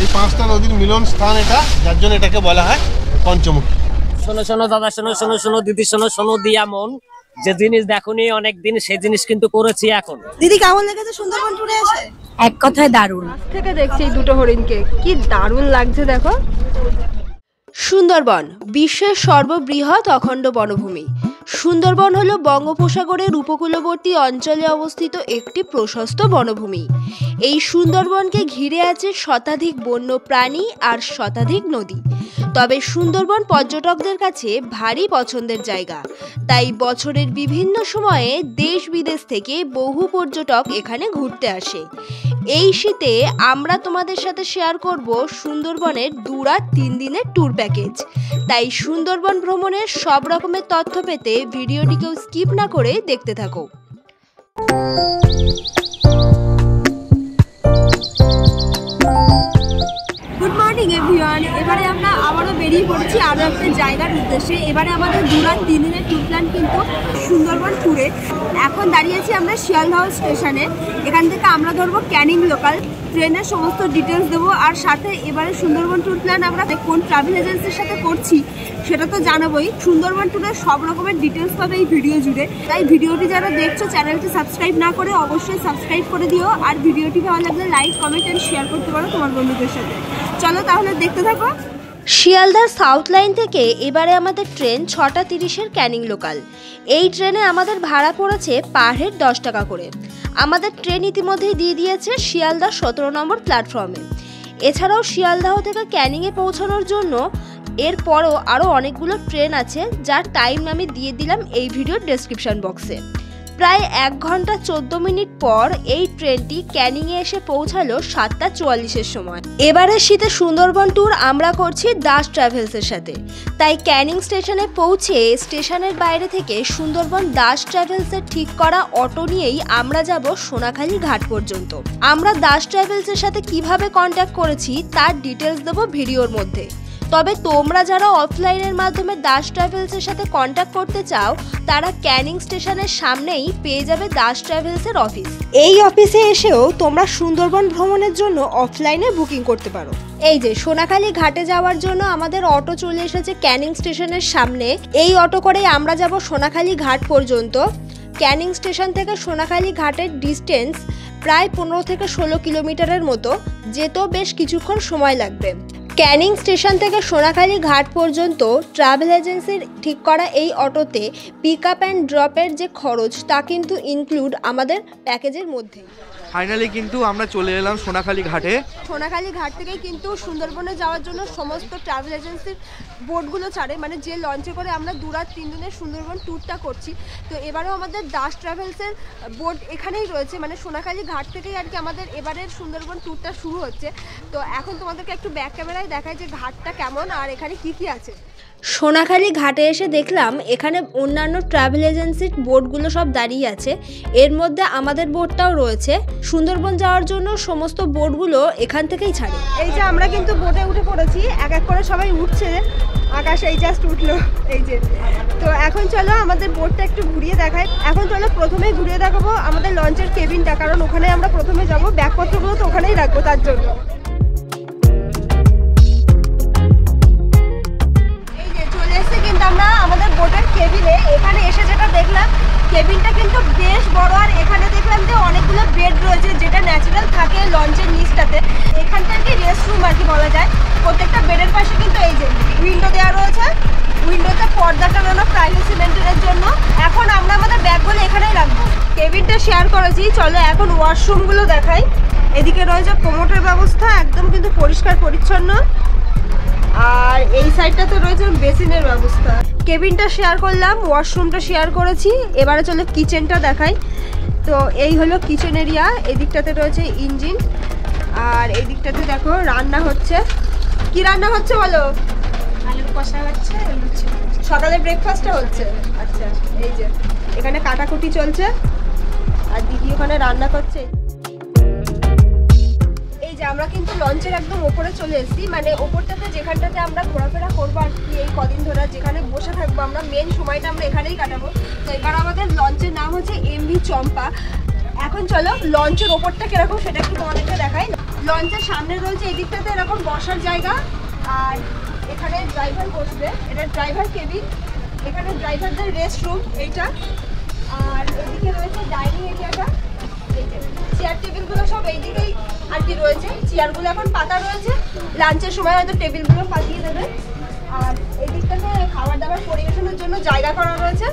এই পাঁচটা নদীর মিলন স্থান এটা, যার জন্য এটাকে বলা হয় পঞ্চমুখী। শোনো শোনো দাদা, শোনো শোনো শোনো দিদি, শোনো শোনো দিয়া মন, যে জিনিস দেখোনি অনেকদিন সেই জিনিস কিন্তু করেছি এখন। দিদি কেমন লেগেছে সুন্দরবন ট্যুরে এসে? এক কথায় দারুণ। থেকে দেখছি এই দুটো হরিণকে, কি দারুণ লাগছে দেখো। সুন্দরবন বিশ্বের সর্ববৃহৎ অখণ্ড বনভূমি। সুন্দরবন হলো বঙ্গোপসাগরের উপকূলবর্তী অঞ্চলে অবস্থিত একটি প্রশস্ত বনভূমি। এই সুন্দরবনকে ঘিরে আছে শতাধিক বন্য প্রাণী আর শতাধিক নদী। তবে সুন্দরবন পর্যটকদের কাছে ভারী পছন্দের জায়গা, তাই বছরের বিভিন্ন সময়ে দেশ বিদেশ থেকে বহু পর্যটক এখানে ঘুরতে আসে। এই শীতে আমরা তোমাদের সাথে শেয়ার করব সুন্দরবনের 2 রাত 3 দিনের ট্যুর প্যাকেজ। তাই সুন্দরবন ভ্রমণের সব রকমের তথ্য পেতে ভিডিওটিকেও স্কিপ না করে দেখতে থাকো। Good morning everyone. এবারে আমরা আবারও বেরিয়ে পড়েছি আরও একটা জায়গার উদ্দেশ্যে। এবারে আমাদের 2 রাত 3 দিনের ট্যুর প্ল্যান কিন্তু সুন্দরবন ট্যুরে। এখন দাঁড়িয়েছি আমরা শিয়ালদহ স্টেশনে। এখান থেকে আমরা ধরবো ক্যানিং লোকাল ট্রেনের সমস্ত ডিটেলস দেবো, আর সাথে এবারে সুন্দরবন ট্যুর প্ল্যান আমরা কোন ট্রাভেল এজেন্সির সাথে করছি সেটা তো জানাবোই। সুন্দরবন ট্যুরের সব রকমের ডিটেলস পাবে এই ভিডিও জুড়ে। তাই ভিডিওটি যারা দেখছো চ্যানেলটি সাবস্ক্রাইব না করে অবশ্যই সাবস্ক্রাইব করে দিও, আর ভিডিওটি ভালো লাগলে লাইক কমেন্ট এন্ড শেয়ার করতে পারো তোমার বন্ধুদের সাথে। চলো তাহলে দেখতে থাকো। শিয়ালদার সাউথ লাইন থেকে এবারে আমাদের ট্রেন 6টা 30-এর ক্যানিং লোকাল। এই ট্রেনে আমাদের ভাড়া পড়েছে পার হেড 10 টাকা করে। আমাদের ট্রেন ইতিমধ্যেই দিয়ে দিয়েছে শিয়ালদা 17 নম্বর প্ল্যাটফর্মে। এছাড়াও শিয়ালদাহ থেকে ক্যানিংয়ে পৌঁছানোর জন্য এরপরও আরও অনেকগুলো ট্রেন আছে, যার টাইম আমি দিয়ে দিলাম এই ভিডিওর ডেসক্রিপশন বক্সে। প্রায় 1 ঘন্টা 14 মিনিট পর এই ট্রেনটি ক্যানিংয়ে এসে পৌঁছালো 7টা 44-এর সময়। এবারে শীতে সুন্দরবন ট্যুর আমরা করছি দাস ট্রাভেলসের সাথে। তাই ক্যানিং স্টেশনে পৌঁছে স্টেশনের বাইরে থেকে সুন্দরবন দাস ট্রাভেলসের ঠিক করা অটো নিয়েই আমরা যাব সোনাখালী ঘাট পর্যন্ত। আমরা দাস ট্রাভেলসের সাথে কিভাবে কন্ট্যাক্ট করেছি তার ডিটেলস দেবো ভিডিওর মধ্যে। তবে তোমরা যারা অফলাইনের মাধ্যমে দাস ট্রাভেলসের সাথে কন্ট্যাক্ট করতে চাও তারা ক্যানিং স্টেশনের সামনেই পেয়ে যাবে দাস ট্রাভেলসের অফিস। এই অফিসে এসেও তোমরা সুন্দরবন ভ্রমণের জন্য অফলাইনে বুকিং করতে পারো। এই যে সোনাখালী ঘাটে যাওয়ার জন্য আমাদের অটো চলে এসেছে ক্যানিং স্টেশনের সামনে। এই অটো করেই আমরা যাব সোনাখালী ঘাট পর্যন্ত। ক্যানিং স্টেশন থেকে সোনাখালী ঘাটের ডিস্টেন্স প্রায় 15 থেকে 16 কিলোমিটারের মতো, যেতেও বেশ কিছুক্ষণ সময় লাগবে। ক্যানিং স্টেশন থেকে সোনাখালী ঘাট পর্যন্ত ট্রাভেল এজেন্সির ঠিক করা এই অটোতে পিক আপ অ্যান্ড ড্রপের যে খরচ তা কিন্তু ইনক্লুড আমাদের প্যাকেজের মধ্যেই। ফাইনালি কিন্তু আমরা চলে এলাম সোনাখালী ঘাটে। সোনাখালী ঘাট থেকেই কিন্তু সুন্দরবনে যাওয়ার জন্য সমস্ত ট্রাভেল এজেন্সির বোটগুলো ছাড়ে, মানে যে লঞ্চে করে আমরা 2 রাত 3 দিনের সুন্দরবন ট্যুরটা করছি। তো এবারেও আমাদের দাস ট্রাভেলসের বোট এখানেই রয়েছে, মানে সোনাখালী ঘাট থেকেই আর কি আমাদের এবারের সুন্দরবন ট্যুরটা শুরু হচ্ছে। তো এখন তোমাদেরকে একটু ব্যাক ক্যামেরায় দেখায় যে ঘাটটা কেমন আর এখানে কি কি আছে। সোনাখালী ঘাটে এসে দেখলাম এখানে অন্যান্য ট্রাভেল এজেন্সির বোটগুলো সব দাঁড়িয়ে আছে। এর মধ্যে আমাদের বোটটাও রয়েছে। সুন্দরবন যাওয়ার জন্য সমস্ত বোটগুলো এখান থেকেই ছাড়ে। এই যে আমরা কিন্তু বোটে উঠে পড়েছি, এক এক করে সবাই উঠছে। আকাশ এই জাস্ট উঠলো, এই যে। তো এখন চলো আমাদের বোটটা একটু ঘুরিয়ে দেখাই। এখন চলো প্রথমেই ঘুরিয়ে দেখাবো আমাদের লঞ্চের কেবিনটা, কারণ ওখানে আমরা প্রথমে যাবো, ব্যাগপত্রগুলো তো ওখানেই রাখবো তার জন্য। আমরা আমাদের বোটের কেবিনে এখানে এসে যেটা দেখলাম, কেবিনটা কিন্তু বেশ বড়, আর এখানে দেখলাম যে অনেকগুলো বেড রয়েছে, যেটা ন্যাচারাল থাকে লঞ্চের নিচটাতে। এখানটা আর কি রেস্টরুম আর কি বলা যায়। প্রত্যেকটা বেডের পাশে কিন্তু এই যে উইন্ডো দেওয়া রয়েছে, উইন্ডোতে পর্দা টানানো প্রাইভেসি মেনটেনের জন্য। এখন আমরা আমাদের ব্যাগগুলো এখানেই রাখবো। কেবিনটা শেয়ার করেছি, চলো এখন ওয়াশরুমগুলো দেখাই। এদিকে রয়েছে কোমোটের ব্যবস্থা, একদম কিন্তু পরিষ্কার পরিচ্ছন্ন। আর এই সাইডটাতে রয়েছে বেসিনের ব্যবস্থা। কেবিনটা শেয়ার করলাম, ওয়াশরুমটা শেয়ার করেছি। এবারে চলো কিচেনটা দেখাই। তো এই হলো কিচেন এরিয়া। এদিকটাতে রয়েছে ইঞ্জিন, আর এই দিকটাতে দেখো রান্না হচ্ছে। কি রান্না হচ্ছে বলো? আলুর কষা হচ্ছে, সকালে ব্রেকফাস্টটা হচ্ছে। আচ্ছা, এই যে এখানে কাটাকুটি চলছে, আর দিদি ওখানে রান্না করছে। যে আমরা কিন্তু লঞ্চের একদম ওপরে চলে এসেছি, মানে ওপরটাতে যেখানটাতে আমরা ঘোরাফেরা করবো আর কি এই কদিন ধরে, যেখানে বসে থাকবো আমরা, মেন সময়টা আমরা এখানেই কাটাবো। তো এবার আমাদের লঞ্চের নাম হচ্ছে MV চম্পা। এখন চলো লঞ্চের ওপরটা কিরকম সেটা একটু তোমাদেরকে দেখাই। লঞ্চের সামনে রয়েছে এই দিকটাতে এরকম বসার জায়গা, আর এখানে ড্রাইভার বসবে, এটা ড্রাইভার কেবিন। এখানে ড্রাইভারদের রেস্ট রুম এইটা, আর এদিকে রয়েছে ডাইনিং এরিয়াটা। চেয়ার টেবিলগুলো সব এইদিকেই আর কি রয়েছে, চেয়ারগুলো এখন পাতা রয়েছে, লাঞ্চের সময় হয়তো টেবিলগুলো পাতিয়ে দেবে। আর এই দিকটাতে খাবার দাবার পরিবেশনের জন্য জায়গা করা রয়েছে,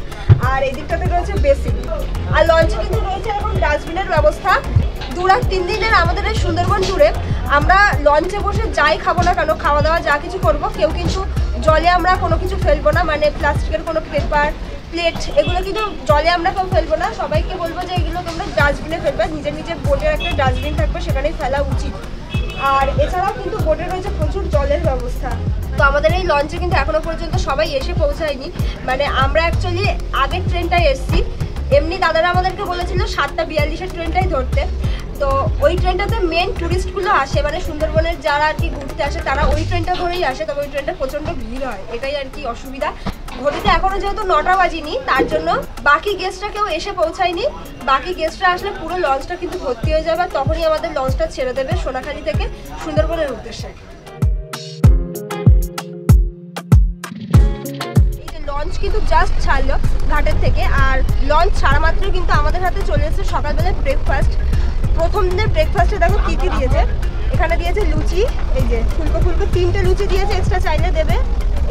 আর এই দিকটাতে রয়েছে বেসিন। আর লঞ্চে কিন্তু রয়েছে এরকম ডাস্টবিনের ব্যবস্থা। 2 রাত 3 দিনের আমাদের এই সুন্দরবন ট্যুরে আমরা লঞ্চে বসে যাই খাবো না কেন, খাওয়া দাওয়া যা কিছু করবো, কেউ কিন্তু জলে আমরা কোনো কিছু ফেলবো না, মানে প্লাস্টিকের কোনো পেপার প্লেট এগুলো কিন্তু জলে আমরা কেউ ফেলবো না। সবাইকে বলবো যে এগুলো তোমরা ডাস্টবিনে ফেলবে, নিজের নিজের বোটের একটা ডাস্টবিন থাকবে, সেখানেই ফেলা উচিত। আর এছাড়াও কিন্তু বোটে রয়েছে প্রচুর জলের ব্যবস্থা। তো আমাদের এই লঞ্চে কিন্তু এখনো পর্যন্ত সবাই এসে পৌঁছায়নি, মানে আমরা অ্যাকচুয়ালি আগের ট্রেনটাই এসছি। এমনি দাদারা আমাদেরকে বলেছিল 7:42-এর ট্রেনটাই ধরতে। তো ওই ট্রেনটাতে মেন টুরিস্টগুলো আসে, মানে সুন্দরবনের যারা আর কি ঘুরতে আসে তারা ওই ট্রেনটা ধরেই আসে, তবে ওই ট্রেনটা প্রচণ্ড ভিড় হয়, এটাই আর কি অসুবিধা। ঘড়িতে এখনো যেহেতু 9টা বাজিনি, তার জন্য বাকি গেস্টরা কেউ এসে পৌঁছায়নি। বাকি গেস্টরা আসলে পুরো লঞ্চটা কিন্তু ভর্তি হয়ে যাবে, তখনই আমাদের লঞ্চটা ছেড়ে দেবে সোনাখালি থেকে সুন্দরবনের উদ্দেশ্যে। এই যে লঞ্চ কিন্তু জাস্ট ছাড়লো ঘাটের থেকে, আর লঞ্চ ছাড়া মাত্র কিন্তু আমাদের হাতে চলে এসেছে সকালবেলায় ব্রেকফাস্ট। প্রথম দিনের ব্রেকফাস্টে দেখো কী কী দিয়েছে। এখানে দিয়েছে লুচি, এই যে ফুলকো 3টে লুচি দিয়েছে, এক্সট্রা চাইলে দেবে।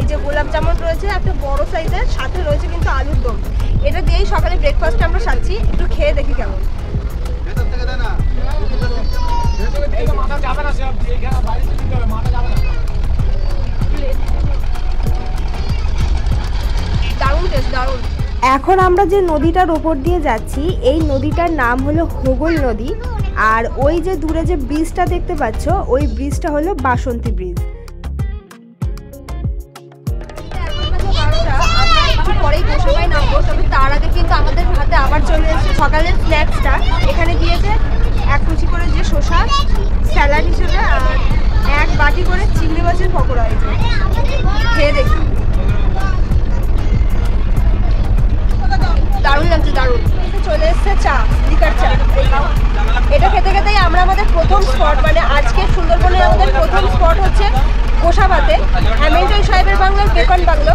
এই যে গোলাপ জামুন রয়েছে একটা বড় সাইজের, সাথে রয়েছে কিন্তু আলুর দম। এটা দিয়েই সকালে ব্রেকফাস্টে আমরা খাচ্ছি, একটু খেয়ে দেখি কেমন। দারুণ টেস্ট, দারুণ। এখন আমরা যে নদীটার ওপর দিয়ে যাচ্ছি, এই নদীটার নাম হলো হোগল নদী। আর ওই যে দূরে যে ব্রিজটা দেখতে পাচ্ছ, ওই ব্রিজটা হলো বাসন্তী ব্রিজ। পরেই গোসাবায় নামবো, তবে তার আগে কিন্তু আমাদের হাতে আবার চলে এসেছে সকালের স্ন্যাক্সটা। এখানে দিয়েছে 1 কুচি করে যে শসা স্যালাড হিসেবে, আর 1 বাটি করে চিংড়ি মাছের পকোড়া হয়েছে। খেয়ে দেখি, দারুণ লাগছে, দারুণ। চলে এসছে চা, লিকার চা। এটা খেতে খেতেই আমরা আমাদের প্রথম স্পট, মানে আজকের সুন্দরবনের আমাদের প্রথম স্পট হচ্ছে গোসাবাতে, হ্যামিল্টন সাহেবের বাংলার বেকন বাংলো,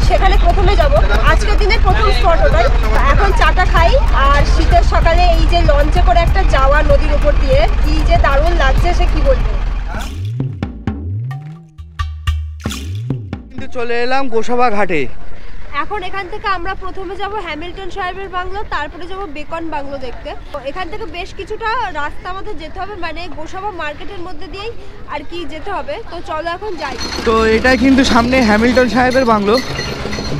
সেখানে প্রথমে যাব। আজকের দিনের প্রথম স্পট ওটাই। এখন চাটা খাই, আর শীতের সকালে এই যে লঞ্চে করে একটা যাওয়া নদীর উপর দিয়ে, কি যে দারুণ লাগছে সে কি বলবো। কিন্তু চলে এলাম গোসাবা ঘাটে। এখন এখান থেকে আমরা প্রথমে যাব হ্যামিল্টন সাহেবের বাংলো, তারপরে যাব বেকন বাংলো দেখতে। এখান থেকে বেশ কিছুটা রাস্তা আমাদের যেতে হবে, মানে গোসাবা মার্কেটের মধ্যে দিয়েই আর কি যেতে হবে। তো চলো এখন যাই। তো এটাই কিন্তু সামনে হ্যামিল্টন সাহেবের বাংলো।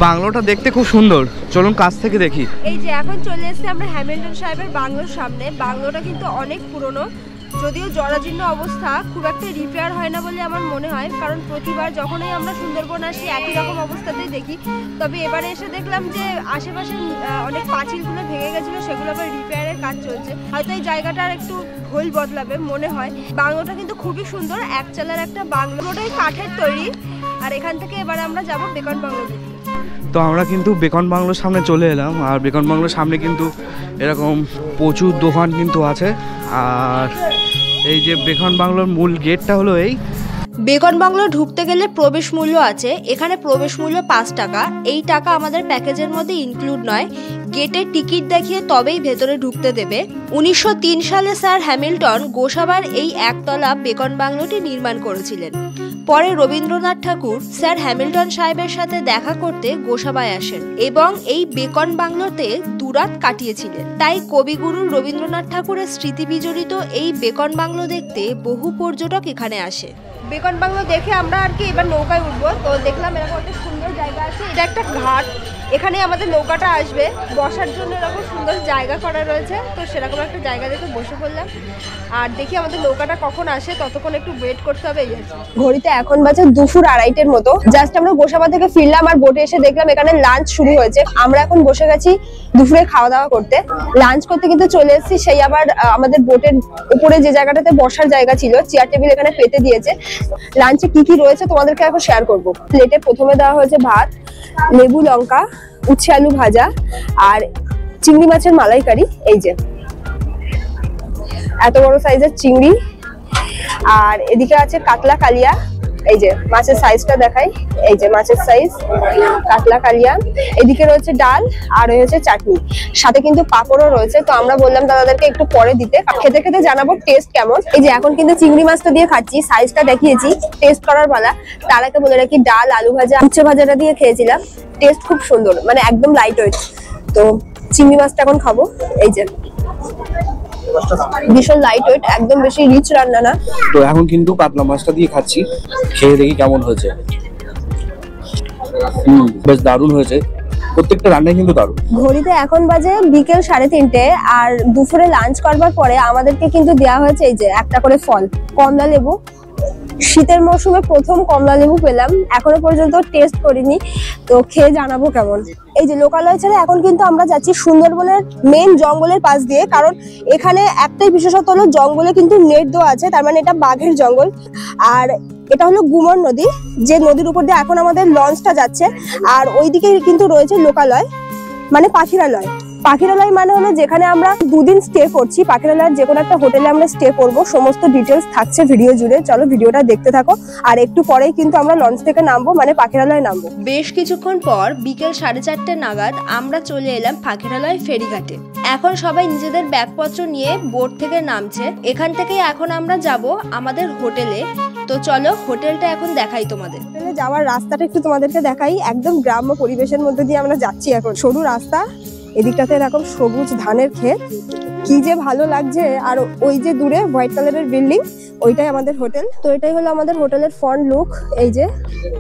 বাংলোটা দেখতে খুব সুন্দর, চলুন কাছ থেকে দেখি। এই যে এখন চলে এসেছি আমরা হ্যামিল্টন সাহেবের বাংলোর সামনে। বাংলোটা কিন্তু অনেক পুরনো, যদিও জরাজীর্ণ অবস্থা, খুব একটা রিপেয়ার হয় না বলে আমার মনে হয়, কারণ প্রতিবার যখনই আমরা সুন্দরবন আসি একই রকম অবস্থাতেই দেখি। তবে এবারে এসে দেখলাম যে আশেপাশে অনেক পাঁচিলগুলো ভেঙে গেছিলো, সেগুলো আবার রিপেয়ারের কাজ চলছে। হয়তো এই জায়গাটার একটু ঘোল বদলাবে মনে হয়। বাংলোটা কিন্তু খুবই সুন্দর, একচালার একটা বাংলো, ওটাই কাঠের তৈরি। আর এখান থেকে এবারে আমরা যাবো বেকন বাংলো দেখতে। তো আমরা কিন্তু বেকন বাংলোর সামনে চলে এলাম, আর বেকন বাংলোর সামনে কিন্তু এরকম প্রচুর দোকান কিন্তু আছে। আর এই যে বেকন বাংলোর মূল গেটটা হলো এই। বেকন বাংলো ঢুকতে গেলে প্রবেশ মূল্য আছে, এখানে প্রবেশ মূল্য 5 টাকা। এই টাকা আমাদের প্যাকেজের মধ্যে ইনক্লুড নয়, গেটে টিকিট দেখিয়ে তবেই ভেতরে ঢুকতে দেবে। 1903 সালে স্যার হ্যামিল্টন গোসাবার এই একতলা বেকন বাংলোটি নির্মাণ করেছিলেন। পরে রবীন্দ্রনাথ ঠাকুর স্যার হ্যামিল্টন সাহেবের সাথে দেখা করতে গোসাবায় আসেন এবং এই বেকন বাংলোতে 2 রাত কাটিয়েছিলেন। তাই কবিগুরু রবীন্দ্রনাথ ঠাকুরের স্মৃতি বিজড়িত এই বেকন বাংলো দেখতে বহু পর্যটক এখানে আসে। বেকন বাংলো দেখে আমরা আর কি এবার নৌকায় উঠবো। তো দেখলাম এরকম একটা সুন্দর জায়গা আছে, এটা একটা ঘাট, এখানে আমাদের নৌকাটা আসবে, বসার জন্য এরকম সুন্দর জায়গা করা রয়েছে। তো সেরকম একটা জায়গা দেখে বসে পড়লাম, আর দেখি আমাদের নৌকাটা কখন আসে, ততক্ষণ একটু ওয়েট করতে হবে। এই আছে ঘড়িতে এখন বাজে 2:30 মতো। জাস্ট আমরা গোসাবা থেকে ফিরলাম, আর বোটে এসে দেখলাম এখানে লাঞ্চ শুরু হয়েছে। আমরা এখন বসে গেছি দুপুরে খাওয়া দাওয়া করতে। লাঞ্চ করতে কিন্তু চলে এসেছি সেই আবার আমাদের বোটের উপরে যে জায়গাটাতে বসার জায়গা ছিল, চেয়ার টেবিল এখানে পেতে দিয়েছে। লাঞ্চে কি কি রয়েছে তোমাদেরকে এখন শেয়ার করবো। প্লেটে প্রথমে দেওয়া হয়েছে ভাত, লেবু লঙ্কা, উচ্ছে আলু ভাজা, আর চিংড়ি মাছের মালাইকারি। এই যে এত বড় সাইজের চিংড়ি। আর এদিকে আছে কাতলা কালিয়া, এই যে মাছের সাইজটা দেখাই, এই যে মাছের সাইজ কাতলা কালিয়া। এদিকে রয়েছে ডাল আর রয়েছে চাটনি, সাথে কিন্তু পাঁপড়ও রয়েছে। তো আমরা বললাম দাদাদেরকে একটু পরে দিতে, খেতে খেতে জানাবো টেস্ট কেমন। এই যে এখন কিন্তু চিংড়ি মাছটা দিয়ে খাচ্ছি, সাইজটা দেখিয়েছি, টেস্ট করার পালা। তার আগে বলে রাখি ডাল আলু ভাজা উচ্ছে ভাজাটা দিয়ে খেয়েছিলাম, টেস্ট খুব সুন্দর, মানে একদম লাইট ওয়েট। তো চিংড়ি মাছটা এখন খাবো, এই যে ভীষণ লাইট ওয়েট, একদম বেশি রিচ রান্না না। তো এখন কিন্তু কাতলা মাছটা দিয়ে খাচ্ছি, খেয়ে দেখি কেমন হয়েছে। বেশ দারুণ হয়েছে, প্রত্যেকটা রান্নাই কিন্তু দারুণ। ঘড়িতে এখন বাজে বিকেল 3:30, আর দুপুরে লাঞ্চ করবার পরে আমাদেরকে কিন্তু দেওয়া হয়েছে এই যে একটা করে ফল, কমলা লেবু। শীতের মৌসুমে প্রথম কমলা লেবু পেলাম, এখনো পর্যন্ত টেস্ট করিনি, তো খেয়ে জানাবো কেমন। এই যে লোকালয় ছেড়ে এখন কিন্তু আমরা যাচ্ছি সুন্দরবনের মেন জঙ্গলের পাশ দিয়ে, কারণ এখানে একটাই বিশেষত্ব হলো জঙ্গলে কিন্তু নেট দেওয়া আছে, তার মানে এটা বাঘের জঙ্গল। আর এটা হলো গুমর নদী, যে নদীর উপর দিয়ে এখন আমাদের লঞ্চটা যাচ্ছে। আর ওইদিকে কিন্তু রয়েছে লোকালয়, মানে পাখিরালয়। পাখিরালয় মানে হলো যেখানে আমরা 2 দিন স্টে করছি। পাখিরালয়ের যে কোনো একটা হোটেলে আমরা স্টে করব, সমস্ত ডিটেলস থাকছে ভিডিও জুড়ে। চলো ভিডিওটা দেখতে থাকো। আর একটু পরেই কিন্তু আমরা লঞ্চ থেকে নামবো, মানে পাখিরালয় নামবো। বেশ কিছুক্ষণ পর বিকেল 4:30 নাগাদ আমরা চলে এলাম পাখিরালয় ফেরিঘাটে। এখন সবাই নিজেদের ব্যাগপত্র নিয়ে বোট থেকে নামছে। এখান থেকেই এখন আমরা যাব আমাদের হোটেলে। তো চলো হোটেলটা এখন দেখাই তোমাদের। হোটেলে যাওয়ার রাস্তাটা একটু তোমাদেরকে দেখাই, একদম গ্রাম্য পরিবেশের মধ্যে দিয়ে আমরা যাচ্ছি। এখন সরু রাস্তা, এদিকটাতে এরকম সবুজ ধানের ক্ষেত, কি যে ভালো লাগছে। আর ওই যে দূরে হোয়াইট কালারের বিল্ডিং, ওইটাই আমাদের হোটেল। তো এটাই হলো আমাদের হোটেলের ফ্রন্ট লুক, এই যে।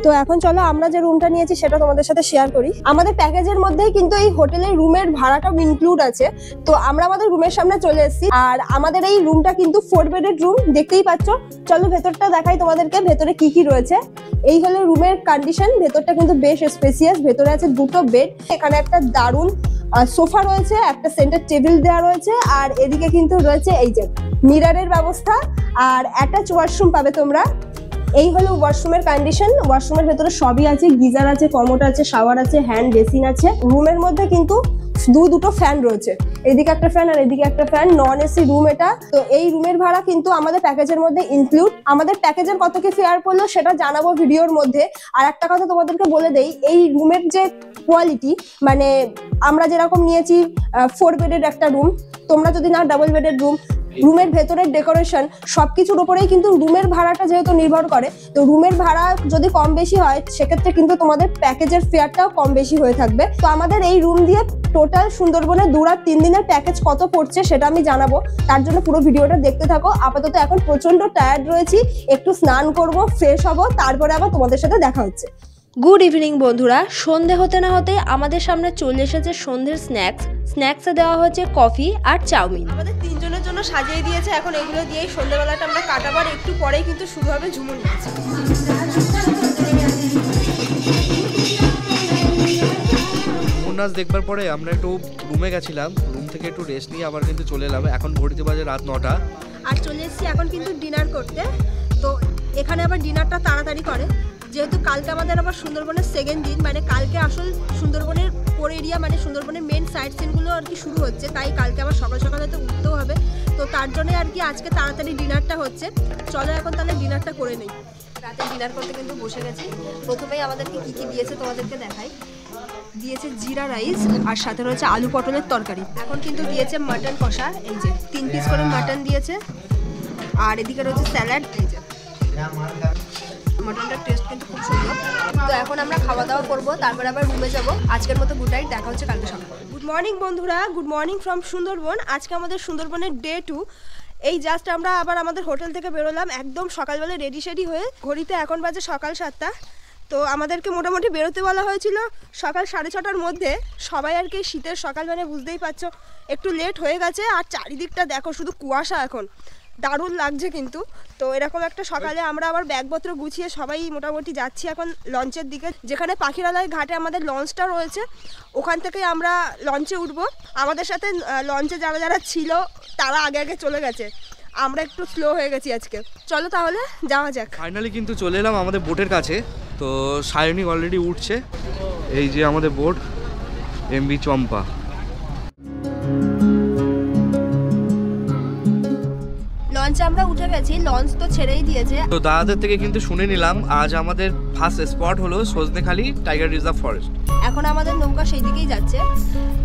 তো এখন চলো আমরা যে রুমটা নিয়েছি সেটা তোমাদের সাথে শেয়ার করি। আমাদের প্যাকেজের মধ্যেই কিন্তু এই হোটেলের রুমের ভাড়াটাও ইনক্লুড আছে। তো আমরা আমাদের রুমের সামনে চলে এসেছি, আর আমাদের এই রুমটা কিন্তু 4 বেডের রুম, দেখতেই পাচ্ছ। চলো ভেতরটা দেখাই তোমাদেরকে, ভেতরে কি কি রয়েছে। এই হলো রুমের কন্ডিশন, ভেতরটা কিন্তু বেশ স্পেসিয়াস। ভেতরে আছে 2টো বেড, এখানে একটা দারুণ সোফা রয়েছে, একটা সেন্টার টেবিল দেওয়া রয়েছে, আর এদিকে কিন্তু রয়েছে এই যে মিররের ব্যবস্থা, আর অ্যাটাচ ওয়াশরুম পাবে তোমরা। এই হলো ওয়াশরুমের কন্ডিশন। ওয়াশরুমের ভেতরে সবই আছে, গিজার আছে, কমোড আছে, শাওয়ার আছে, হ্যান্ড বেসিন আছে। রুমের মধ্যে কিন্তু দুটো ফ্যান রয়েছে, এদিকে একটা ফ্যান আর এদিকে একটা ফ্যান। নন এসি রুম এটা। তো এই রুমের ভাড়া কিন্তু আমাদের প্যাকেজের মধ্যে ইনক্লুড। আমাদের প্যাকেজের কত কি ফেয়ার পড়লো সেটা জানাবো ভিডিওর মধ্যে। আর একটা কথা তোমাদেরকে বলে দেই, এই রুমের যে কোয়ালিটি, মানে আমরা যেরকম নিয়েছি 4 বেডের একটা রুম, তোমরা যদি না ডাবল বেডের রুম, রুমের ভেতরের ডেকোরেশন সবকিছুর উপরেই কিন্তু রুমের ভাড়াটা যেহেতু নির্ভর করে। তো রুমের ভাড়া যদি কম বেশি হয় সেক্ষেত্রে কিন্তু তোমাদের প্যাকেজের ফেয়ারটাও কম বেশি হয়ে থাকবে। তো আমাদের এই রুম দিয়ে টোটাল সুন্দরবনে 2 রাত 3 দিনের প্যাকেজ কত পড়ছে সেটা আমি জানাবো, তার জন্য পুরো ভিডিওটা দেখতে থাকো। আপাতত এখন প্রচন্ড টায়ার্ড রয়েছি, একটু স্নান করব, ফ্রেশ হব, তারপরে আবার তোমাদের সাথে দেখা হচ্ছে। গুড ইভিনিং বন্ধুরা। সন্ধে হতে না হতে আমাদের সামনে চলে এসেছে সন্ধ্যের স্ন্যাক্সে দেওয়া হয়েছে কফি আর চাউমিন। আমাদের 3 জনের জন্য সাজিয়ে দিয়েছে। এখন এগুলো দিয়েই সন্ধ্যেবেলাটা আমরা কাটাবার, একটু পরেই কিন্তু শুরু হবে ঝুমুর নাচ। নাচ দেখবার পরে আমরা একটু রুমে গেছিলাম, রুম থেকে একটু রেস্ট নিয়ে আবার কিন্তু চলে এলাম। এখন ঘড়িতে বাজে রাত 9টা, আর চলে এসেছি এখন কিন্তু ডিনার করতে। তো এখানে আবার ডিনারটা তাড়াতাড়ি করে, যেহেতু কালকে আমাদের আবার সুন্দরবনের 2nd দিন, মানে কালকে আসল সুন্দরবনের কোর এরিয়া, মানে সুন্দরবনের মেন সাইট সিনগুলো আর কি শুরু হচ্ছে, তাই কালকে আবার সকাল সকালে তো উঠতেও হবে। তো তার জন্য আর কি আজকে তাড়াতাড়ি ডিনারটা হচ্ছে। চলো এখন তাহলে ডিনারটা করে নেই। রাতে ডিনার করতে কিন্তু বসে গেছি। প্রথমেই আমাদেরকে কী কী দিয়েছে তোমাদেরকে দেখাই। দিয়েছে জিরা রাইস, আর সাথে রয়েছে আলু পটলের তরকারি। এখন কিন্তু দিয়েছে মাটন কষা, এই যে 3 পিস করে মাটন দিয়েছে, আর এদিকে রয়েছে স্যালাড। এই যে মাটনটার টেস্ট কিন্তু খুব সুন্দর। তো এখন আমরা খাওয়া দাওয়া করবো, তারপর আবার রুমে যাবো। আজকের মতো গুড নাইট, দেখা হচ্ছে কালকে সকালে। গুড মর্নিং বন্ধুরা, গুড মর্নিং ফ্রম সুন্দরবন। আজকে আমাদের সুন্দরবনের ডে 2। এই জাস্ট আমরা আবার আমাদের হোটেল থেকে বেরোলাম একদম সকালবেলা রেডি শেডি হয়ে। ঘড়িতে এখন বাজে সকাল 7টা। তো আমাদেরকে মোটামুটি বেরোতে বলা হয়েছিল সকাল 6:30টার মধ্যে। সবাই আর কি শীতের সকাল, মানে বুঝতেই পারছো একটু লেট হয়ে গেছে। আর চারিদিকটা দেখো শুধু কুয়াশা, এখন দারুণ লাগছে কিন্তু। তো এরকম একটা সকালে আমরা আবার ব্যাগপত্র গুছিয়ে সবাই মোটামুটি যাচ্ছি এখন লঞ্চের দিকে, যেখানে পাখিরালয় ঘাটে আমাদের লঞ্চটা রয়েছে। ওখান থেকে আমরা লঞ্চে উঠবো। আমাদের সাথে লঞ্চে যারা যারা ছিল তারা আগে আগে চলে গেছে, আমরা একটু স্লো হয়ে গেছি আজকে। চলো তাহলে যাওয়া যাক। ফাইনালি কিন্তু চলে এলাম আমাদের বোটের কাছে। তো সায়নী অলরেডি উঠছে, এই যে আমাদের বোট এমভি চম্পা। গেছি, লঞ্চ তো ছেড়েই দিয়েছে। তো দাদাদের থেকে কিন্তু শুনে নিলাম আজ আমাদের ফার্স্ট স্পট হলো সজনেখালি টাইগার রিজার্ভ ফরেস্ট। এখন আমাদের নৌকা সেই দিকেই যাচ্ছে,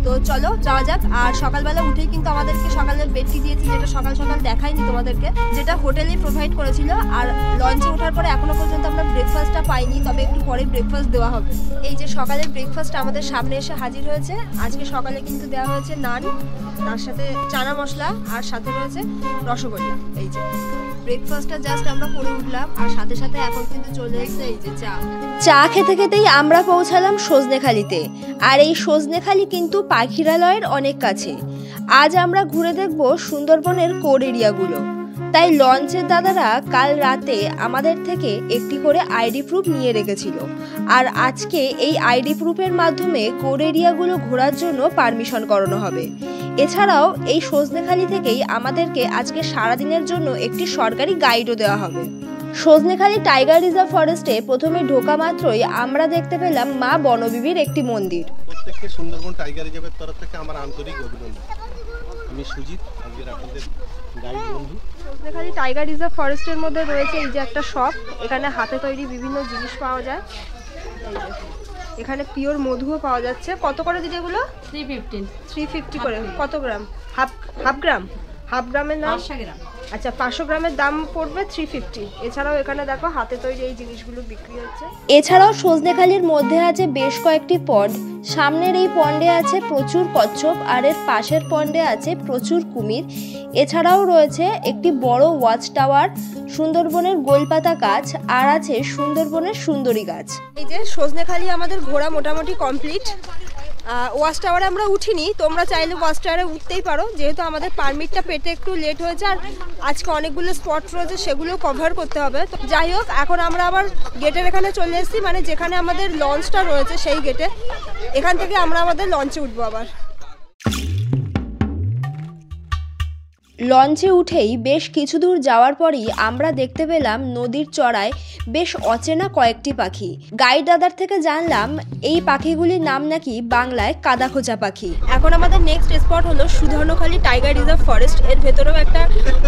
তো চলো যাওয়া যাক। আর সকালবেলা উঠেই কিন্তু আমাদেরকে সকালের বেডটি দিয়েছে, যেটা সকাল সকাল দেখাইনি তোমাদেরকে, যেটা হোটেলে প্রোভাইড করেছিল। আর লঞ্চে ওঠার পরে এখনো পর্যন্ত আমরা ব্রেকফাস্টটা পাইনি, তবে একটু পরে ব্রেকফাস্ট দেওয়া হবে। এই যে সকালের ব্রেকফাস্ট আমাদের সামনে এসে হাজির হয়েছে। আজকে সকালে কিন্তু দেওয়া হয়েছে নান, তার সাথে চানা মশলা, আর সাথে রয়েছে রসগোল্লা। এই যে ব্রেকফাস্টটা জাস্ট আমরা করে উঠলাম, আর সাথে সাথে এখন কিন্তু চলে এসেছে এই যে চা খেতে খেতেই আমরা পৌঁছালাম সজনেখালিতে। আর এই সজনেখালি কিন্তু পাখিরালয়ের অনেক কাছে। আজ আমরা ঘুরে দেখব সুন্দরবনের কোর এরিয়াগুলো। তাই লঞ্চের দাদারা কাল রাতে আমাদের থেকে একটি করে আইডি প্রুফ নিয়ে রেখেছিল, আর আজকে এই আইডি প্রুফের মাধ্যমে কোর এরিয়াগুলো ঘোরার জন্য পারমিশন করানো হবে। এছাড়াও এই সজনেখালি থেকেই আমাদেরকে আজকে সারাদিনের জন্য একটি সরকারি গাইডও দেওয়া হবে। সজনেখালি টাইগার রিজার্ভ ফরেস্টে প্রথমে ঢোকা মাত্রই আমরা দেখতে পেলাম মা বনবিবির একটি মন্দির। প্রত্যেককে সুন্দরবন টাইগার রিজার্ভের তরফ থেকে আমার আন্তরিক অভিনন্দন। আমি সুজিত, আজকের আপনাদের গাইড বন্ধু। সজনেখালি টাইগার রিজার্ভ ফরেস্টের মধ্যে রয়েছে এই যে একটা শপ, এখানে হাতে তৈরি বিভিন্ন জিনিস পাওয়া যায়। এই যে এখানে পিওর মধুও পাওয়া যাচ্ছে। কত করে দিদি এগুলো? 350 করে। কত গ্রাম? হাফ গ্রাম? হাফ গ্রামের নাম 500 গ্রাম। আচ্ছা, 500 গ্রামের দাম পড়বে 350। এছাড়াও এখানে দেখো হাতে তৈরি এই জিনিসগুলো বিক্রি হচ্ছে। এছাড়াও সজনেখালির মধ্যে আছে বেশ কয়েকটি পন্ড। সামনের এই পন্ডে আছে প্রচুর কচ্ছপ, আর এর পাশের পন্ডে আছে প্রচুর কুমির। এছাড়াও রয়েছে একটি বড় ওয়াচ টাওয়ার, সুন্দরবনের গোলপাতা গাছ, আর আছে সুন্দরবনের সুন্দরী গাছ। এই যে সজনেখালি আমাদের ঘোরা মোটামুটি কমপ্লিট। ওয়াচ টাওয়ারে আমরা উঠিনি, তোমরা চাইলে ওয়াচ টাওয়ারে উঠতেই পারো, যেহেতু আমাদের পারমিটটা পেতে একটু লেট হয়েছে, আর আজকে অনেকগুলো স্পট রয়েছে সেগুলো কভার করতে হবে। তো যাই হোক, এখন আমরা আবার গেটের এখানে চলে এসেছি, মানে যেখানে আমাদের লঞ্চটা রয়েছে সেই গেটে। এখান থেকে আমরা আমাদের লঞ্চে উঠবো আবার। লঞ্চে উঠেই বেশ কিছু দূর যাওয়ার পরই আমরা দেখতে পেলাম নদীর চড়ায় বেশ অচেনা কয়েকটি পাখি। গাইড দাদার থেকে জানলাম এই পাখিগুলির নাম নাকি বাংলায় কাদাখোঁচা পাখি। এখন আমাদের নেক্সট স্পট হলো সুধর্ণখালি টাইগার রিজার্ভ ফরেস্ট। এর ভেতরেও একটা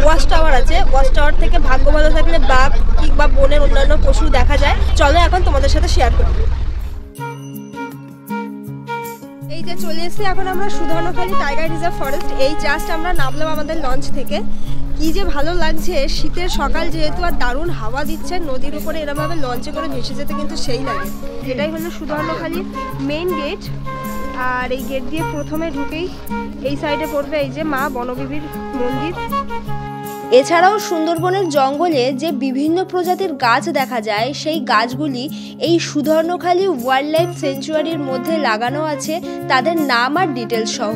ওয়াচ টাওয়ার আছে। ওয়াচ টাওয়ার থেকে ভাগ্য ভালো থাকলে বাঘ কিংবা বনের অন্যান্য পশু দেখা যায়। চলো এখন তোমাদের সাথে শেয়ার করি। এই যে চলে এসেছি এখন আমরা সুধর্ণখালি টাইগার রিজার্ভ ফরেস্ট। এই জাস্ট আমরা নামলাম আমাদের লঞ্চ থেকে। কি যে ভালো লাগছে, শীতের সকাল যেহেতু, আর দারুণ হাওয়া দিচ্ছে, নদীর উপরে এরমভাবে লঞ্চে করে ভেসে যেতে কিন্তু সেই লাগে। এটাই হলো সুধর্ণখালির মেইন গেট। আর এই গেট দিয়ে প্রথমে ঢুকেই এই সাইডে পড়বে এই যে মা বনবিবির মন্দির। এছাড়াও সুন্দরবনের জঙ্গলে যে বিভিন্ন প্রজাতির গাছ দেখা যায়, সেই গাছগুলি এই সুধর্ণখালি ওয়াইল্ড লাইফ সেঞ্চুয়ারির মধ্যে লাগানো আছে, তাদের নাম আর ডিটেলস সহ।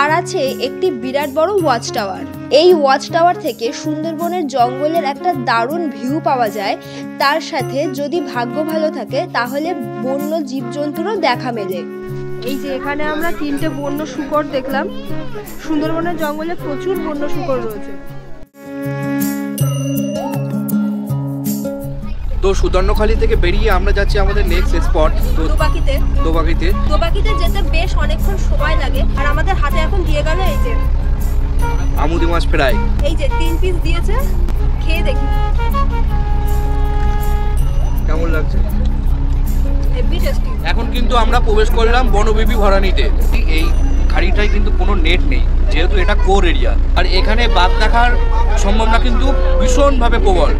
আর আছে একটি বিরাট বড় ওয়াচ টাওয়ার। এই ওয়াচ টাওয়ার থেকে সুন্দরবনের জঙ্গলের একটা দারুণ ভিউ পাওয়া যায়। তার সাথে যদি ভাগ্য ভালো থাকে তাহলে বন্য জীবজন্তুরও দেখা মেলে। এই যে এখানে আমরা 3টে বন্য শূকর দেখলাম। সুন্দরবনের জঙ্গলে প্রচুর বন্য শূকর রয়েছে। তো সুধর্ণখালি থেকে বেরিয়ে আমরা যাচ্ছি আমাদের নেক্সট স্পট দোবাকিতে যেতে বেশ অনেকক্ষণ সময় লাগে। আর আমাদের হাতে এখন দিয়ে গেল এই যে আমুদি মাছ ফ্রাই। এই যে 3 পিস দিয়েছে, খেয়ে দেখি কেমন লাগছে। Heavy tasty. এখন কিন্তু আমরা প্রবেশ করলাম বনবিবি ভরানিতে। এই খাড়িটায় কিন্তু কোনো নেট নেই, যেহেতু এটা কোর এরিয়া, আর এখানে বাঘ দেখার সম্ভাবনা কিন্তু ভীষণভাবে প্রবল।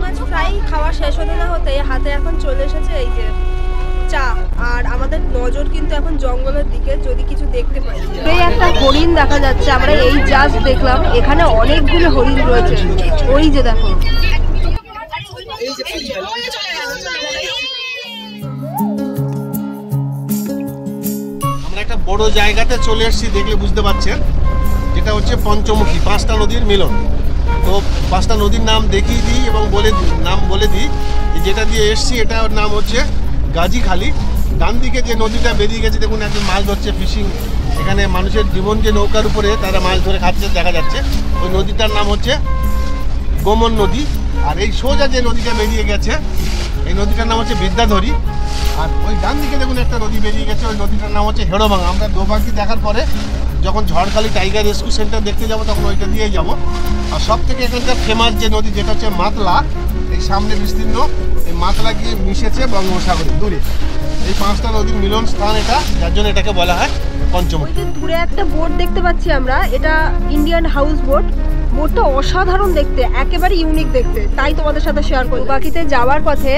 মাছ ফ্রাই খাওয়া শেষ হতে না হতে হাতে এখন চলে এসেছে এই যে চা। আর আমাদের নজর কিন্তু এখন জঙ্গলের দিকে, যদি কিছু দেখতে পাই। এই একটা হরিণ দেখা যাচ্ছে, আমরা এই জাস্ট দেখলাম। এখানে অনেকগুলো হরিণ রয়েছে, ওই যে দেখো। আমরা একটা বড় জায়গাতে চলে এসেছি, দেখলে বুঝতে পারছেন, যেটা হচ্ছে পঞ্চমুখী, 5টা নদীর মিলন। তো 5টা নদীর নাম দেখিয়ে দিই এবং বলে দিই। যেটা দিয়ে এসছি এটার নাম হচ্ছে গাজীখালি। ডান দিকে যে নদীটা বেরিয়ে গেছে দেখুন, একজন মাছ ধরছে, ফিশিং। এখানে মানুষের জীবন যে নৌকার উপরে তারা মাছ ধরে খাচ্ছে দেখা যাচ্ছে। ওই নদীটার নাম হচ্ছে গোমন নদী। আর এই সোজা যে নদীটা বেরিয়ে গেছে, এই নদীটার নাম হচ্ছে বিদ্যাধরী। আর ওই ডান দিকে দেখুন একটা নদী বেরিয়ে গেছে, ওই নদীটার নাম হচ্ছে হেড়োভাঙা। আমরা দোবাকি দেখার পরে যখন ঝড়খালি টাইগার রেস্কিউ সেন্টার দেখতে যাব তখন ওইটা দিয়েই যাব। আর সব থেকে এখানকার ফেমাস যে নদী যেটা হচ্ছে মাতলা, এই সামনে বিস্তীর্ণ, এই মাতলা গিয়ে মিশেছে বঙ্গোপসাগরে দূরে। এই 5টা নদীর মিলন স্থান এটা, যার জন্য এটাকে বলা হয় পঞ্চমুখী। দূরে একটা বোট দেখতে পাচ্ছি আমরা, এটা ইন্ডিয়ান হাউস বোট। বোটটা অসাধারণ দেখতে, একেবারে ইউনিক দেখতে, তাই তোমাদের সাথে শেয়ার করব। বাকিতে যাওয়ার পথে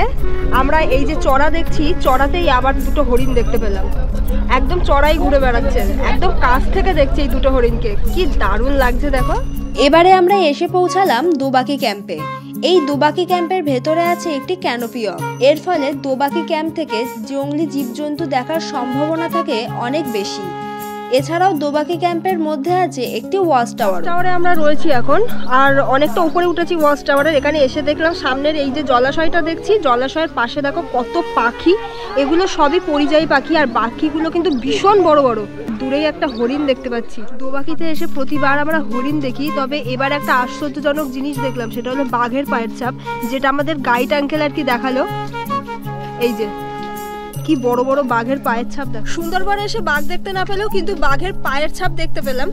আমরা এই যে চড়া দেখছি, চড়াতেই আবার দুটো হরিণ দেখতে পেলাম। একদম চড়াই ঘুরে বেড়াচ্ছে, একদম কাছ থেকে দেখছি এই দুটো হরিণকে, কি দারুণ লাগছে দেখো। এবারে আমরা এসে পৌঁছালাম দোবাকি ক্যাম্পে। এই দোবাকি ক্যাম্পের ভেতরে আছে একটি ক্যানোপি ওয়াক। এর ফলে দোবাকি ক্যাম্প থেকে জঙ্গলি জীবজন্তু দেখার সম্ভাবনা থাকে অনেক বেশি। এছাড়াও দোবাকি ক্যাম্পের মধ্যে আছে একটি ওয়াচ টাওয়ার। টাওয়ারে আমরা রয়েছি এখন, আর অনেকটা উপরে উঠেছি ওয়াচ টাওয়ারের। এখানে এসে দেখলাম সামনের এই যে জলাশয়টা দেখছি, জলাশয়ের পাশে দেখো কত পাখি, এগুলো সবই পরিযায়ী পাখি, আর পাখিগুলো কিন্তু ভীষণ বড় বড়। দূরেই একটা হরিণ দেখতে পাচ্ছি। দোবাকিতে এসে প্রতিবার আমরা হরিণ দেখি, তবে এবার একটা আশ্চর্যজনক জিনিস দেখলাম, সেটা হলো বাঘের পায়ের ছাপ, যেটা আমাদের গাইড আঙ্কেল আর কি দেখালো। এই যে কি বড় বড় বাঘের পায়ের ছাপ। দেখ, সুন্দরবনে এসে বাঘ দেখতে না পেলেও কিন্তু বাঘের পায়ের ছাপ দেখতে পেলাম,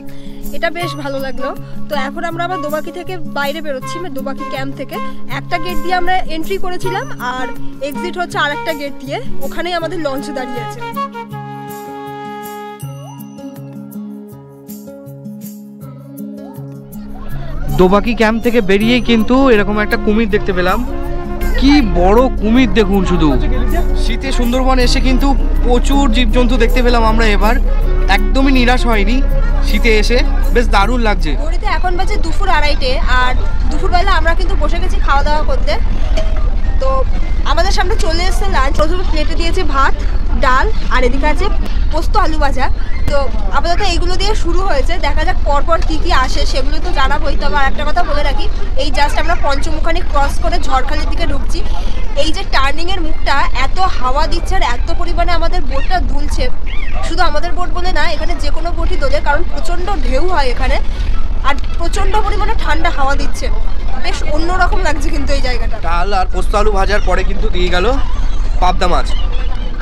এটা বেশ ভালো লাগলো। তো এখন আমরা আবার দোবাকি থেকে বাইরে বেরোচ্ছি, দোবাকি ক্যাম্প থেকে। একটা গেট দিয়ে আমরা এন্ট্রি করেছিলাম, আর এক্সিট হচ্ছে আরেকটা গেট দিয়ে, ওখানেই আমাদের লঞ্চ দাঁড়িয়ে আছে। দোবাকি ক্যাম্প থেকে বেরিয়েই কিন্তু এরকম একটা কুমির দেখতে পেলাম। কি বড় কুমির দেখুন শুধু। শীতে সুন্দরবন এসে কিন্তু প্রচুর জীবজন্তু দেখতে পেলাম আমরা এবার, একদমই নিরাশ হয়নি শীতে এসে, বেশ দারুণ লাগছে। ঘড়িতে এখন বাজে 2:30, আর দুপুরবেলা আমরা কিন্তু বসে গেছি খাওয়া দাওয়া করতে। তো আমাদের সামনে চলে এসেছে লাঞ্চ। প্রথমে প্লেটে দিয়েছে ভাত, ডাল, আর এদিকে আছে পোস্ত আলু ভাজা। তো আপাতত এইগুলো দিয়ে শুরু হয়েছে, দেখা যাক পরপর কি কি আসে, সেগুলো তো জানাবোই। তবে আর একটা কথা বলে রাখি, এই জাস্ট আমরা পঞ্চমুখানি ক্রস করে ঝড়খালির দিকে ঢুকছি। এই যে টার্নিংয়ের মুখটা, এত হাওয়া দিচ্ছে আর এত পরিমাণে আমাদের বোটটা দুলছে। শুধু আমাদের বোট বলে না, এখানে যে কোনো বোটই দোলে, কারণ প্রচণ্ড ঢেউ হয় এখানে, আর প্রচণ্ড পরিমাণে ঠান্ডা হাওয়া দিচ্ছে। বেশ অন্যরকম লাগছে কিন্তু এই জায়গাটা। ডাল আর পোস্ত আলু ভাজার পরে কিন্তু দিয়ে গেল পাবদা মাছ।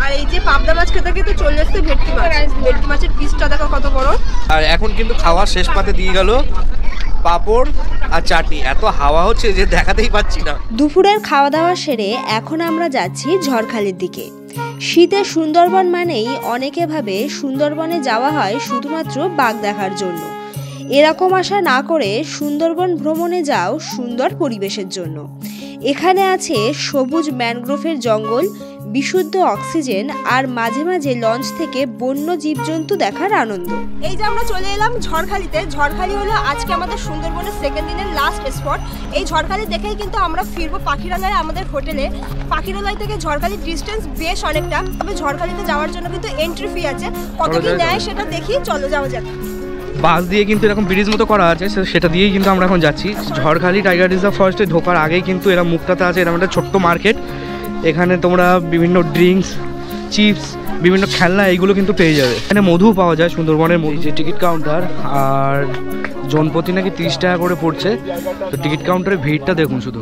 আর এই যে পাবদা মাছ খেতে খেতে চলে আসছে ভেটকি মাছ। ভেটকি মাছের পিসটা দেখো কত বড়। আর এখন কিন্তু খাওয়ার শেষ পাতে দিয়ে গেল পাঁপড় আর চাটনি। এত হাওয়া হচ্ছে যে দেখাতেই পাচ্ছি না। দুপুরের খাওয়া দাওয়া সেরে এখন আমরা যাচ্ছি ঝড়খালির দিকে। শীতে সুন্দরবন মানেই অনেকে ভাবে সুন্দরবনে যাওয়া হয় শুধুমাত্র বাঘ দেখার জন্য। এরকম আশা না করে সুন্দরবন ভ্রমণে যাও সুন্দর পরিবেশের জন্য। এখানে আছে সবুজ ম্যানগ্রোভের জঙ্গল, বিশুদ্ধ অক্সিজেন, আর মাঝে মাঝে লঞ্চ থেকে বন্য জীবজন্তু দেখার আনন্দ। এই যে আমরা চলে এলাম ঝড়খালিতে। ঝড়খালি হলো আজকে আমাদের সুন্দরবনের সেকেন্ড দিনের লাস্ট স্পট। এই ঝড়খালি দেখেই কিন্তু আমরা ফিরবো পাখিরালয় আমাদের হোটেলে। পাখিরালয় থেকে ঝড়খালির ডিস্টেন্স বেশ অনেকটা, তবে ঝড়খালিতে যাওয়ার জন্য কিন্তু এন্ট্রি ফি আছে। কত কি নেয় সেটা দেখি, চলো যাওয়া যাক। বাস দিয়ে কিন্তু এরকম ব্রিজ মতো করা আছে, সেটা দিয়েই কিন্তু আমরা এখন যাচ্ছি। ঝড়খালি টাইগার রিজার্ভ ফরেস্টে ঢোকার আগেই কিন্তু এরা মুখটাতে আছে এরকম একটা ছোট্ট মার্কেট। এখানে তোমরা বিভিন্ন ড্রিঙ্কস, চিপস, বিভিন্ন খেলনা এইগুলো কিন্তু পেয়ে যাবে। এখানে মধু পাওয়া যায়, সুন্দরবনের মধু। যে টিকিট কাউন্টার, আর জনপ্রতি নাকি 30 টাকা করে পড়ছে। তো টিকিট কাউন্টারের ভিড়টা দেখুন, শুধু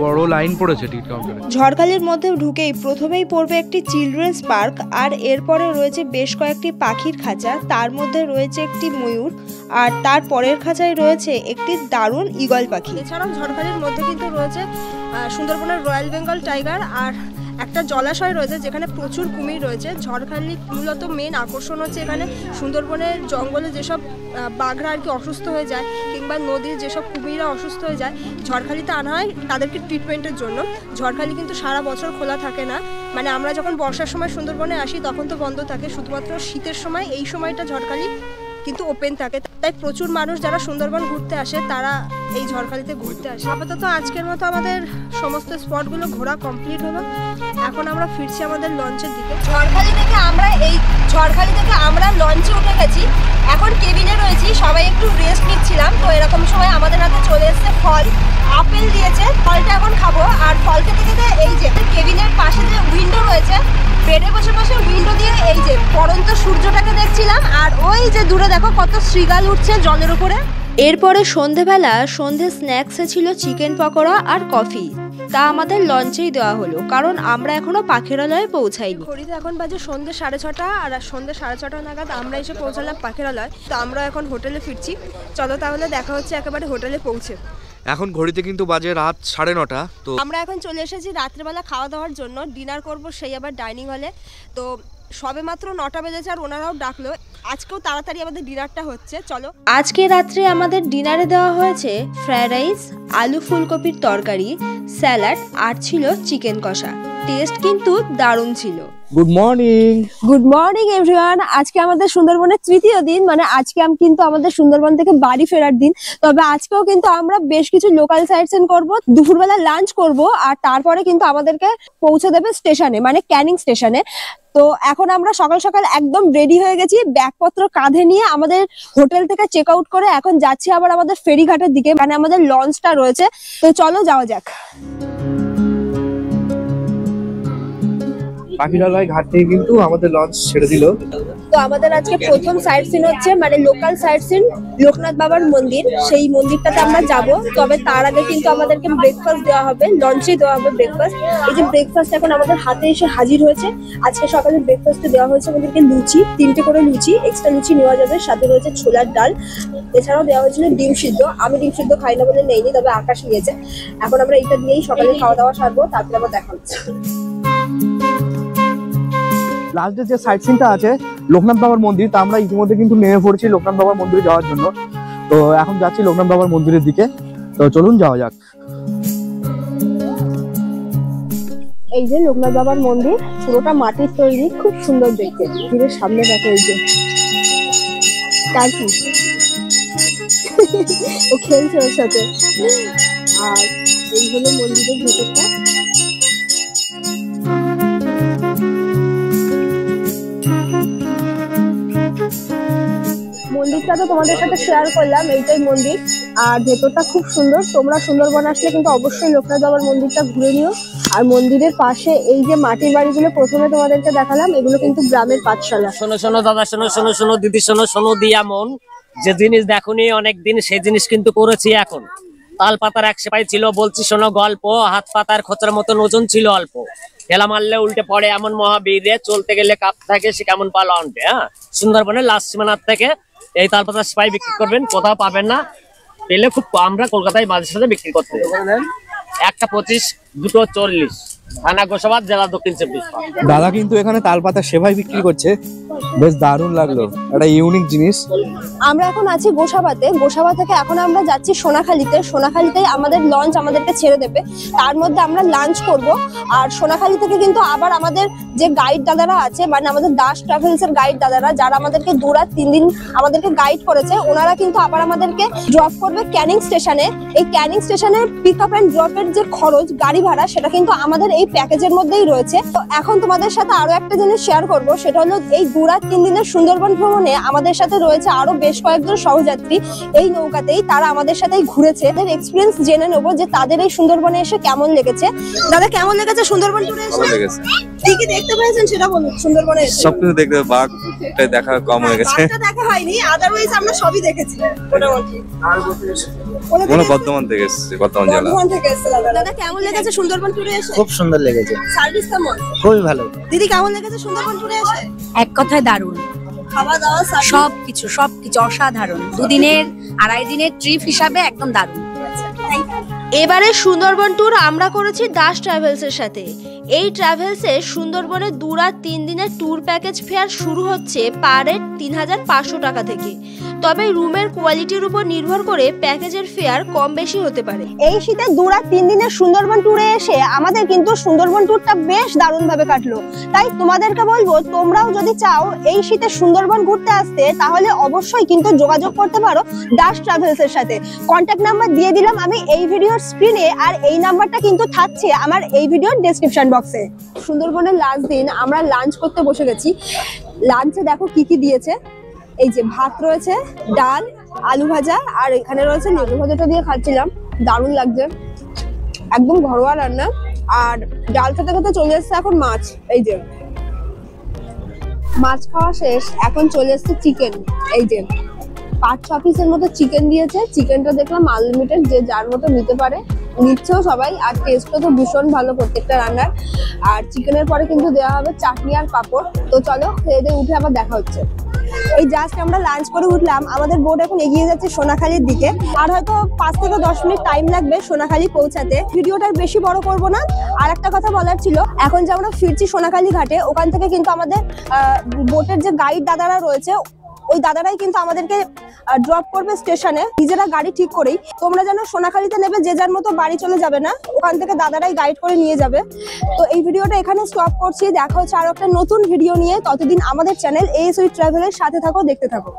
বড় লাইন পড়েছে টিকিট কাউন্টারে। ঝড়খালির মধ্যে ঢুকেই প্রথমেই পড়বে একটি চিলড্রেন্স পার্ক, আর এরপরে রয়েছে বেশ কয়েকটি পাখির খাঁচা। তার মধ্যে রয়েছে একটি ময়ূর, আর তার পরের খাঁচায় রয়েছে একটি দারুণ ঈগল পাখি। এছাড়াও ঝড়খালির মধ্যে কিন্তু রয়েছে সুন্দরবনের রয়্যাল বেঙ্গল টাইগার, আর একটা জলাশয় রয়েছে যেখানে প্রচুর কুমির রয়েছে। ঝড়খালি মূলত মেন আকর্ষণ হচ্ছে এখানে সুন্দরবনের জঙ্গলে যেসব বাঘরা আর কি অসুস্থ হয়ে যায়, কিংবা নদীর যেসব কুমিররা অসুস্থ হয়ে যায়, ঝড়খালিতে আনা হয় তাদেরকে ট্রিটমেন্টের জন্য। ঝড়খালি কিন্তু সারা বছর খোলা থাকে না, মানে আমরা যখন বর্ষার সময় সুন্দরবনে আসি তখন তো বন্ধ থাকে, শুধুমাত্র শীতের সময় এই সময়টা ঝড়খালি কিন্তু ওপেন থাকে। তাই প্রচুর মানুষ যারা সুন্দরবন ঘুরতে আসে তারা এই ঝড়খালিতে ঘুরতে আসে। আপাতত আজকের মতো আমাদের সমস্ত স্পটগুলো ঘোরা কমপ্লিট হলো। এখন আমরা ফিরছি আমাদের লঞ্চের দিকে। ঝড়খালি থেকে আমরা লঞ্চে উঠে গেছি, এখন কেবিনে রয়েছি, সবাই একটু রেস্ট নিচ্ছিলাম। তো এরকম সময় আমাদের হাতে চলে এসেছে ফল, আপেল দিয়েছে, ফলটা এখন খাবো। আর ফল খেতে খেতে এই যে কেবিনের পাশে যে উইন্ডো রয়েছে, বেডে বসে বসে উইন্ডো দিয়ে এই যে পড়ন্ত সূর্যটাকে দেখছিলাম। আর ওই যে দূরে দেখো কত শৃগাল উঠছে জলের উপরে। এরপরে সন্ধে স্ন্যাক্সে ছিল চিকেন পকোড়া আর কফি। তা আমাদের লঞ্চেই দেওয়া হলো, কারণ আমরা এখনো পাখিরালয়ে পৌঁছাইনি। ঘড়িতে এখন বাজে সন্ধ্যে 6:30, আর সন্ধ্যে 6:30 নাগাদ আমরা এসে পৌঁছালাম পাখিরালয়। তো আমরা এখন হোটেলে ফিরছি। চলো তাহলে দেখা হচ্ছে একেবারে হোটেলে পৌঁছে। এখন ঘড়িতে কিন্তু বাজে রাত 9:30। তো আমরা এখন চলে এসেছি রাত্রেবেলা খাওয়া দাওয়ার জন্য, ডিনার করব সেই আবার ডাইনিং হলে। তো সবে মাত্র 9টা বেজেছে আর ওনারাও ডাকলো। আজকেও তাড়াতাড়ি আমাদের ডিনারটা হচ্ছে। চলো, আজকে রাত্রে আমাদের ডিনারে দেওয়া হয়েছে ফ্রাইড রাইস, আলু ফুলকপির তরকারি, স্যালাড আর ছিল চিকেন কষা। টেস্ট কিন্তু দারুণ ছিল। Good morning. Good morning everyone. আজকে আমাদের সুন্দরবনের তৃতীয় দিন, মানে আজকে কিন্তু আমাদের সুন্দরবন থেকে বাড়ি ফেরার দিন। তবে আজকেও কিন্তু আমরা বেশ কিছু লোকাল সাইট সিন করবো, দুপুরবেলা লাঞ্চ করব, আর তারপরে কিন্তু আমাদেরকে পৌঁছে দেবে স্টেশনে, মানে ক্যানিং স্টেশনে। তো এখন আমরা সকাল সকাল একদম রেডি হয়ে গেছি, ব্যাগপত্র কাঁধে নিয়ে আমাদের হোটেল থেকে চেক আউট করে এখন যাচ্ছি আবার আমাদের ফেরিঘাটের দিকে, মানে আমাদের লঞ্চটা রয়েছে। তো চলো যাওয়া যাক। পাখিরালয় ঘাট থেকে কিন্তু আমাদের লঞ্চ ছেড়ে দিল। তো আমাদের আজকে প্রথম সাইট সিন হচ্ছে, মানে লোকাল সাইট সিন, লোকনাথ বাবার মন্দির। সেই মন্দিরটাতে আমরা যাব। তবে তার আগে কিন্তু আমাদেরকে ব্রেকফাস্ট দেওয়া হবে, লঞ্চেই দেওয়া হবে ব্রেকফাস্ট। এই যে ব্রেকফাস্ট এখন আমাদের হাতে এসে হাজির হয়েছে। আজকে সকালে ব্রেকফাস্টে দেওয়া হয়েছে আমাদেরকে লুচি, 3টে করে লুচি, এক্সট্রা লুচি নেওয়া যাবে। সাথে রয়েছে ছোলার ডাল, এছাড়াও দেওয়া হয়েছিল ডিম সিদ্ধ। আমি ডিম সিদ্ধ খাই না বলে নেইনি, তবে আকাশ নিয়েছে। এখন আমরা এটা দিয়েই সকালে খাওয়া দাওয়া সারবো, তারপরে আবার দেখা হচ্ছে। লাস্টে যে সাইট সিনটা আছে লোকনাথ বাবার মন্দির, তা আমরা ইতিমধ্যে কিন্তু নেমে পড়েছি লোকনাথ বাবার মন্দিরে যাওয়ার জন্য। তো এখন যাচ্ছি লোকনাথ বাবার মন্দিরের দিকে। তো চলুন যাওয়া যাক। এই যে লোকনাথ বাবার মন্দির, পুরোটা মাটির তৈরি, খুব সুন্দর দেখতে। ধীরের সামনে দেখো, এই যে টার্কি ও খেলছে ওর সাথে। আর এই হলো মন্দিরের ভেতরটা। মন্দিরটা তো তোমাদের সাথে শেয়ার করলাম, এইটাই মন্দির। আর ভেতরটা খুব সুন্দর। তোমরা সুন্দরবন আসলে কিন্তু অবশ্যই লোকনাথ বাবার মন্দিরটা ঘুরে নিও। আর মন্দিরের পাশে এই যে মাটির বাড়িগুলো প্রথমে তোমাদেরকে দেখালাম, এগুলো কিন্তু গ্রামের পাঠশালা। শোনো শোনো দাদা, শোনো শোনো শোনো দিদি, শোনো শোনো দিয়া মন, যে জিনিস দেখোনি অনেকদিন সেই জিনিস কিন্তু করেছি এখন। তাল পাতার 1 সেপাই ছিল, বলছি শোনো গল্প, হাত পাতার খোঁচার মতন ওজন ছিল অল্প, ঠেলা মারলে উল্টে পড়ে এমন মহাবীরে, চলতে গেলে কাপ থাকে সে কেমন পালো আনতে। হ্যাঁ, সুন্দরবনের লাস্ট সীমানার থেকে এই তাল পাতার সেপাই বিক্রি করবেন, কোথাও পাবেন না। পেলে খুব, আমরা কলকাতায় মাঝে সাথে বিক্রি করতে। একটা 25, দুটো 40, থানা গোসাবাদ, জেলা দক্ষিণ 24। দাদা কিন্তু এখানে তালপাতা সেভাই বিক্রি করছে, বেশ দারুণ লাগলো, একটা ইউনিক জিনিস। আমরা এখন আছি গোসাবাতে। গোসাবা থেকে এখন আমরা যাচ্ছি সোনাখালীতে। সোনাখালীতেই আমাদের লঞ্চ আমাদেরকে ছেড়ে দেবে, তার মধ্যে আমরা লাঞ্চ করব। আর সোনাখালী থেকে কিন্তু আবার আমাদের যে গাইড দাদারা আছে, মানে আমাদের দাস ট্রাভেলস এর গাইড দাদারা, যারা আমাদেরকে 2 রাত 3 দিন আমাদেরকে গাইড করেছে, ওনারা কিন্তু আবার আমাদেরকে ড্রপ করবে ক্যানিং স্টেশনে। এই ক্যানিং স্টেশনের পিক আপ এন্ড ড্রপের যে খরচ, গাড়ি ভাড়া, সেটা কিন্তু আমাদের এই প্যাকেজের মধ্যেই রয়েছে। তো এখন তোমাদের সাথে আরো একটা জিনিস শেয়ার করব, সেটা হলো এই 2 রাত 3 দিনের সুন্দরবন ভ্রমণে আমাদের সাথে রয়েছে আরো বেশ কয়েকজন সহযাত্রী। এই নৌকাতেই তারা আমাদের সাথেই ঘুরেছে। তাদের এক্সপিরিয়েন্স জেনে নেবো যে তাদের এই সুন্দরবনে এসে কেমন লেগেছে। দাদা, কেমন লেগেছে সুন্দরবন ট্যুরে এসে? ভালো লেগেছে। কি কি দেখতে পেয়েছেন সেটা বলুন। সুন্দরবনে এসে সবকিছু দেখতে, বাঘটা দেখা কম লেগেছে। বাঘটা দেখা হয়নি, আদারওয়াইজ আমরা সবই দেখেছি মোটামুটি। মনে বর্ধমান থেকে এসেছে, বর্ধমান জেলা। বর্ধমান থেকে এসেছে দাদা। দাদা, কেমন লেগেছে সুন্দরবন ট্যুরে এসে? খুব সুন্দর লেগেছে, সার্ভিস কেমন? খুবই ভালো। দিদি, কেমন লেগেছে সুন্দরবন ট্যুরে এসে? এক কথায় দারুণ, খাওয়া দাওয়া সবকিছু সবকিছু অসাধারণ। 2 দিনের 2.5 দিনের ট্রিপ হিসাবে একদম দারুণ। এবারে সুন্দরবন ট্যুর আমরা করেছি দাস ট্রাভেলসের সাথে। এই ট্রাভেলসে সুন্দরবনে 2 রাত 3 দিনের ট্যুর প্যাকেজ ফেয়ার শুরু হচ্ছে পার হেড 3500 টাকা থেকে। তবে রুমের কোয়ালিটির উপর নির্ভর করে প্যাকেজের ফেয়ার কম বেশি হতে পারে। এই শীতে 2 রাত 3 দিনের সুন্দরবন ট্যুরে এসে আমাদের কিন্তু সুন্দরবন ট্যুরটা বেশ দারুণ ভাবে কাটলো। তাই তোমাদেরকে বলবো, তোমরাও যদি চাও এই শীতে সুন্দরবন ঘুরতে আসতে, তাহলে অবশ্যই কিন্তু যোগাযোগ করতে পারো দাস ট্রাভেলস এর সাথে। কন্ট্যাক্ট নাম্বার দিয়ে দিলাম আমি এই ভিডিওর স্ক্রিনে, আর এই নাম্বারটা কিন্তু থাকছে আমার এই ভিডিওর ডেসক্রিপশন বক্সে। সুন্দরবনের লাস্ট দিন আমরা লাঞ্চ করতে বসে গেছি। লাঞ্চে দেখো কি কি দিয়েছে। এই যে ভাত রয়েছে, ডাল, আলু ভাজা, আর এখানে রয়েছে লেবু ভাজাটা দিয়ে খাচ্ছিলাম, দারুণ লাগছে, একদম ঘরোয়া রান্না। আর ডাল খেতে খেতে চলে এসছে এখন মাছ। এই যে মাছ খাওয়া শেষ, এখন চলে এসছে চিকেন। এই যে 5-6 পিসের মতো চিকেন দিয়েছে। চিকেনটা দেখলাম আনলিমিটেড, যে যার মতো নিতে পারে, নিচ্ছেও সবাই। আর টেস্টও তো ভীষণ ভালো প্রত্যেকটা রান্নার। আর চিকেনের পরে কিন্তু দেওয়া হবে চাটনি আর পাঁপড়। তো চলো খেয়ে দিয়ে উঠে আবার দেখা হচ্ছে। এই জাস্ট আমরা লাঞ্চ করে উঠলাম, আমাদের বোট এখন এগিয়ে যাচ্ছে সোনাখালীর দিকে। আর হয়তো 5 থেকে 10 মিনিট টাইম লাগবে সোনাখালী পৌঁছাতে। ভিডিওটা বেশি বড় করব না। আর একটা কথা বলার ছিল, এখন যে আমরা ফিরছি সোনাখালী ঘাটে, ওখান থেকে কিন্তু আমাদের বোটের যে গাইড দাদারা রয়েছে, ওই দাদারাই কিন্তু আমাদেরকে ড্রপ করবে স্টেশনে, নিজেরা গাড়ি ঠিক করেই। তোমরা যেন সোনাখালীতে নেবে, যে যার মতো বাড়ি চলে যাবে না, ওখান থেকে দাদারাই গাইড করে নিয়ে যাবে। তো এই ভিডিওটা এখানে স্টপ করছি, দেখা হচ্ছে আরো একটা নতুন ভিডিও নিয়ে। ততদিন আমাদের চ্যানেল ASOE ট্রাভেলের সাথে থাকো, দেখতে থাকো।